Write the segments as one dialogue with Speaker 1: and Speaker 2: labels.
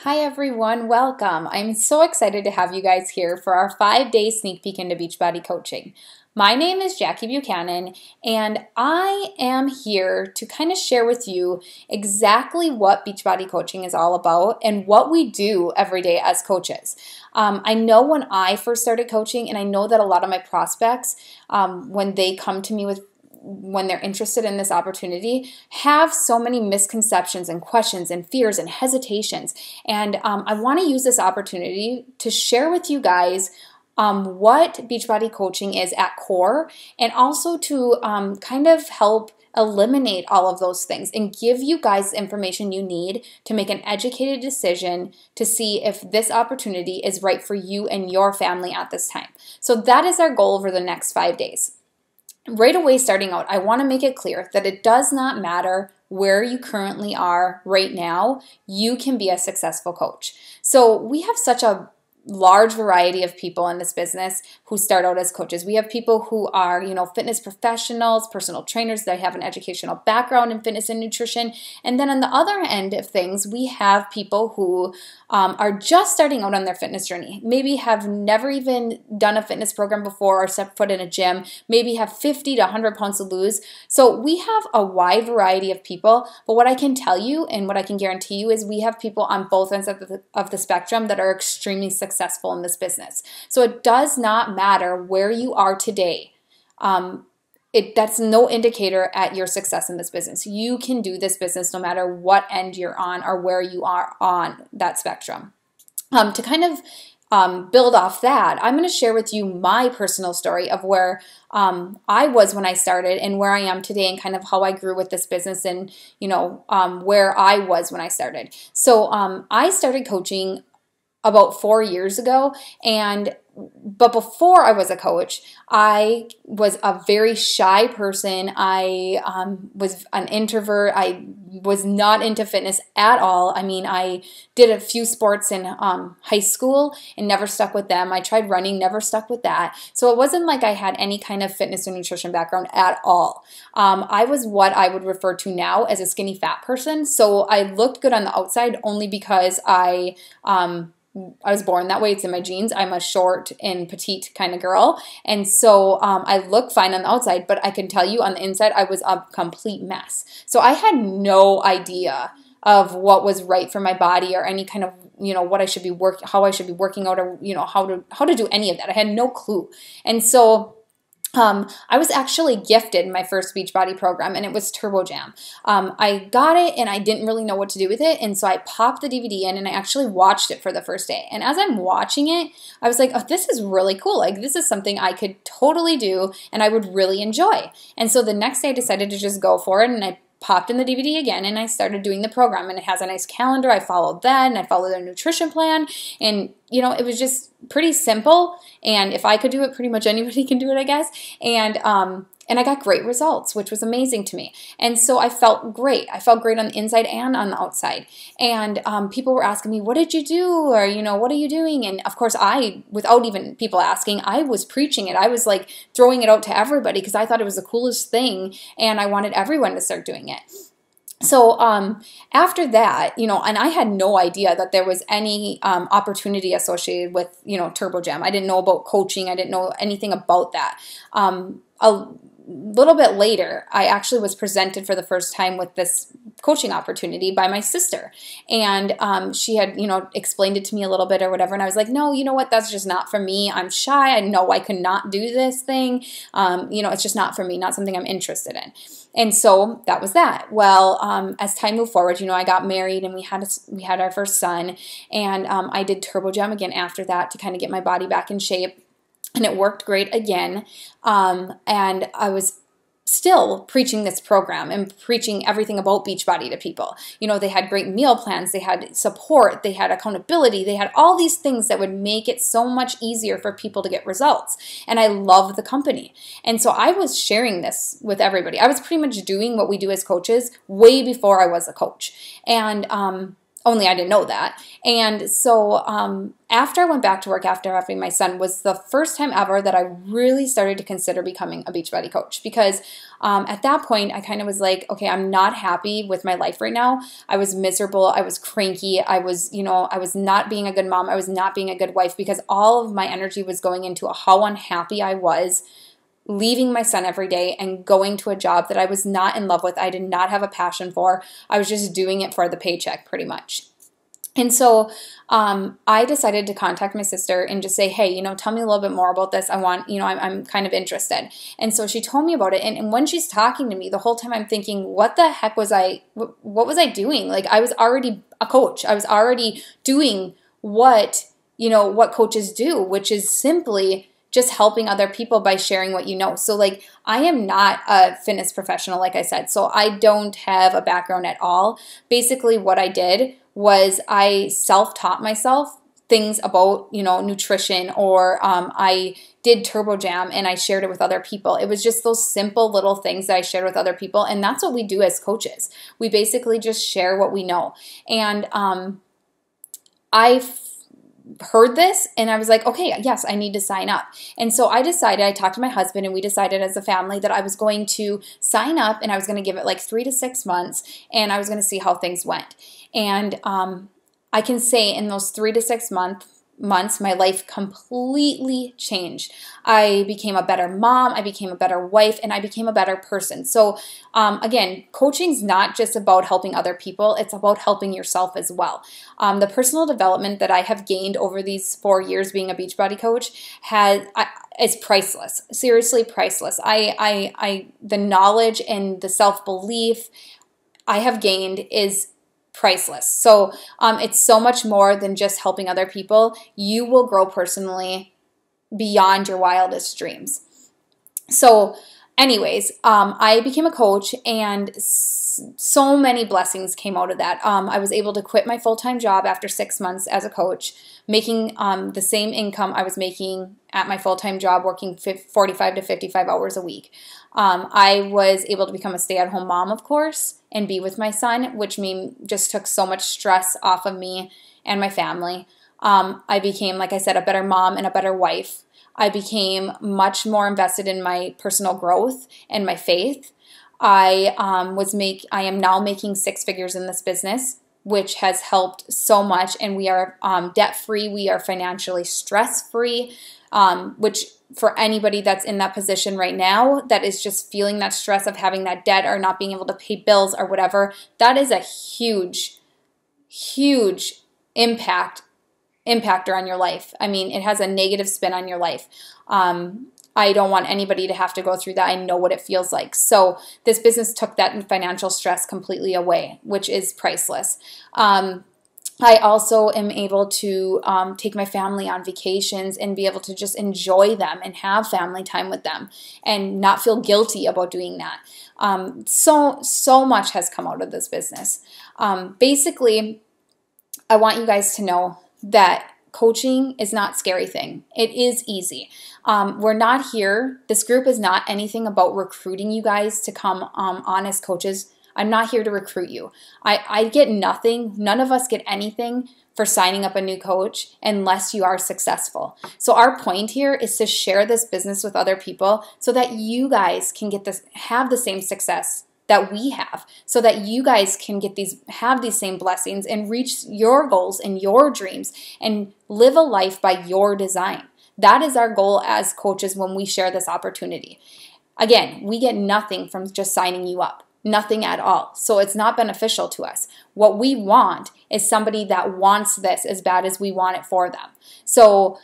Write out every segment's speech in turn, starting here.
Speaker 1: Hi everyone, welcome. I'm so excited to have you guys here for our 5-day sneak peek into Beachbody Coaching. My name is Jackie Buchanan, and I am here to kind of share with you exactly what Beachbody Coaching is all about and what we do every day as coaches. I know when I first started coaching, and I know that a lot of my prospects, when they come to me when they're interested in this opportunity, have so many misconceptions and questions and fears and hesitations. And I want to use this opportunity to share with you guys what Beachbody Coaching is at core, and also to kind of help eliminate all of those things and give you guys the information you need to make an educated decision to see if this opportunity is right for you and your family at this time. So that is our goal over the next 5 days. Right away, starting out, I want to make it clear that it does not matter where you currently are right now. You can be a successful coach. So we have such a large variety of people in this business who start out as coaches. We have people who are, fitness professionals, personal trainers that have an educational background in fitness and nutrition. And then on the other end of things, we have people who are just starting out on their fitness journey, maybe have never even done a fitness program before or set foot in a gym, maybe have 50 to 100 pounds to lose. So we have a wide variety of people, but what I can tell you and what I can guarantee you is we have people on both ends of the spectrum that are extremely successful in this business. So it does not matter where you are today. That's no indicator at your success in this business. You can do this business no matter what end you're on or where you are on that spectrum. To kind of build off that, I'm going to share with you my personal story of where I was when I started and where I am today, and kind of how I grew with this business, and where I was when I started. So I started coaching about 4 years ago, but before I was a coach, I was a very shy person. I was an introvert. I was not into fitness at all. I mean, I did a few sports in high school and never stuck with them. I tried running, never stuck with that. So it wasn't like I had any kind of fitness or nutrition background at all. I was what I would refer to now as a skinny fat person. So I looked good on the outside only because I was born that way. It's in my genes. I'm a short and petite kind of girl. And so I look fine on the outside, but I can tell you on the inside, I was a complete mess. So I had no idea of what was right for my body or any kind of, what I should be how I should be working out, or, how to do any of that. I had no clue. And so I was actually gifted my first Beachbody program, and it was Turbo Jam. I got it and I didn't really know what to do with it, and so I popped the DVD in and I actually watched it for the first day. And as I'm watching it, I was like, oh, this is really cool. Like, this is something I could totally do and I would really enjoy. And so the next day I decided to just go for it, and I popped in the DVD again and I started doing the program, and it has a nice calendar. I followed that, and I followed a nutrition plan, and it was just pretty simple. And if I could do it, pretty much anybody can do it, I guess. And I got great results, which was amazing to me. And so I felt great. I felt great on the inside and on the outside. And people were asking me, what did you do? Or, what are you doing? And of course, without even people asking, I was preaching it. I was like throwing it out to everybody because I thought it was the coolest thing, and I wanted everyone to start doing it. So after that, and I had no idea that there was any opportunity associated with, Turbo Jam. I didn't know about coaching. I didn't know anything about that. A little bit later, I actually was presented for the first time with this coaching opportunity by my sister. And she had, explained it to me a little bit or whatever. And I was like, no, you know what? That's just not for me. I'm shy. I know I could not do this thing. It's just not for me, not something I'm interested in. And so that was that. Well, as time moved forward, I got married and we had our first son, and I did Turbo Jam again after that to kind of get my body back in shape, and it worked great again. And I was still preaching this program and preaching everything about Beachbody to people. They had great meal plans, they had support, they had accountability, they had all these things that would make it so much easier for people to get results. And I loved the company. And so I was sharing this with everybody. I was pretty much doing what we do as coaches way before I was a coach. And only I didn't know that. And so after I went back to work after having my son was the first time ever that I really started to consider becoming a Beachbody coach, because at that point I kind of was like, okay, I'm not happy with my life right now. I was miserable. I was cranky. I was not being a good mom. I was not being a good wife, because all of my energy was going into how unhappy I was leaving my son every day and going to a job that I was not in love with. I did not have a passion for. I was just doing it for the paycheck pretty much. And so I decided to contact my sister and just say, hey, tell me a little bit more about this. I'm kind of interested. And so she told me about it. And when she's talking to me, the whole time I'm thinking, what the heck what was I doing? Like, I was already a coach. I was already doing what coaches do, which is simply just helping other people by sharing what you know. So like, I am not a fitness professional, like I said, so I don't have a background at all. Basically what I did was I self-taught myself things about, nutrition, or I did Turbo Jam and I shared it with other people. It was just those simple little things that I shared with other people. And that's what we do as coaches. We basically just share what we know. And I heard this and I was like, okay, yes, I need to sign up. And so I talked to my husband and we decided as a family that I was going to sign up and I was going to give it like 3 to 6 months and I was going to see how things went. And I can say in those 3 to 6 months, my life completely changed. I became a better mom, I became a better wife, and I became a better person. So again, coaching's not just about helping other people, it's about helping yourself as well. The personal development that I have gained over these 4 years being a Beachbody coach is priceless. Seriously priceless. The knowledge and the self-belief I have gained is priceless. So it's so much more than just helping other people. You will grow personally beyond your wildest dreams. So anyways, I became a coach and so many blessings came out of that. I was able to quit my full-time job after 6 months as a coach, making the same income I was making at my full-time job, working 45 to 55 hours a week. I was able to become a stay-at-home mom, of course, and be with my son, which just took so much stress off of me and my family. I became, like I said, a better mom and a better wife. I became much more invested in my personal growth and my faith. I am now making 6 figures in this business, which has helped so much. And we are debt-free. We are financially stress-free, which for anybody that's in that position right now, that is just feeling that stress of having that debt or not being able to pay bills or whatever, that is a huge, huge impactor on your life. I mean, it has a negative spin on your life. I don't want anybody to have to go through that. I know what it feels like. So this business took that financial stress completely away, which is priceless. I also am able to take my family on vacations and be able to just enjoy them and have family time with them and not feel guilty about doing that. So much has come out of this business. Basically, I want you guys to know that coaching is not a scary thing. It is easy. We're not here. This group is not anything about recruiting you guys to come on as coaches. I'm not here to recruit you. I get nothing. None of us get anything for signing up a new coach unless you are successful. So our point here is to share this business with other people so that you guys can have the same success that we have, so that you guys can have these same blessings and reach your goals and your dreams and live a life by your design. That is our goal as coaches when we share this opportunity. Again, we get nothing from just signing you up. Nothing at all. So it's not beneficial to us. What we want is somebody that wants this as bad as we want it for them. So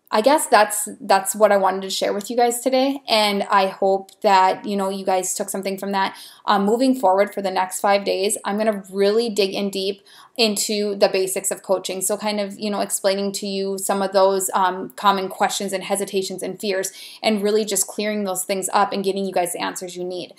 Speaker 1: I guess that's what I wanted to share with you guys today. And I hope that, you guys took something from that. Moving forward for the next 5 days, I'm going to really dig in deep into the basics of coaching. So kind of, explaining to you some of those common questions and hesitations and fears and really just clearing those things up and getting you guys the answers you need.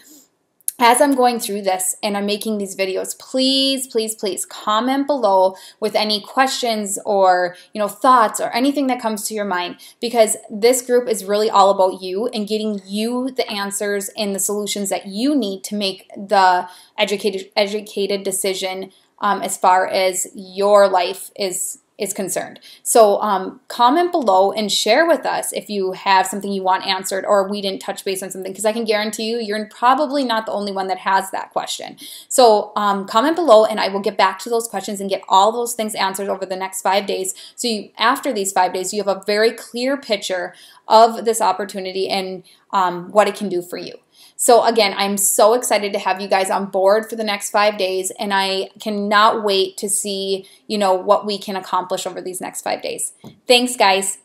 Speaker 1: As I'm going through this and I'm making these videos, please, please, please comment below with any questions or, thoughts or anything that comes to your mind, because this group is really all about you and getting you the answers and the solutions that you need to make the educated decision as far as your life is concerned. So comment below and share with us if you have something you want answered or we didn't touch base on something, because I can guarantee you, you're probably not the only one that has that question. So comment below and I will get back to those questions and get all those things answered over the next 5 days. So after these 5 days, you have a very clear picture of this opportunity and what it can do for you. So again, I'm so excited to have you guys on board for the next 5 days, and I cannot wait to see, what we can accomplish over these next 5 days. Thanks, guys.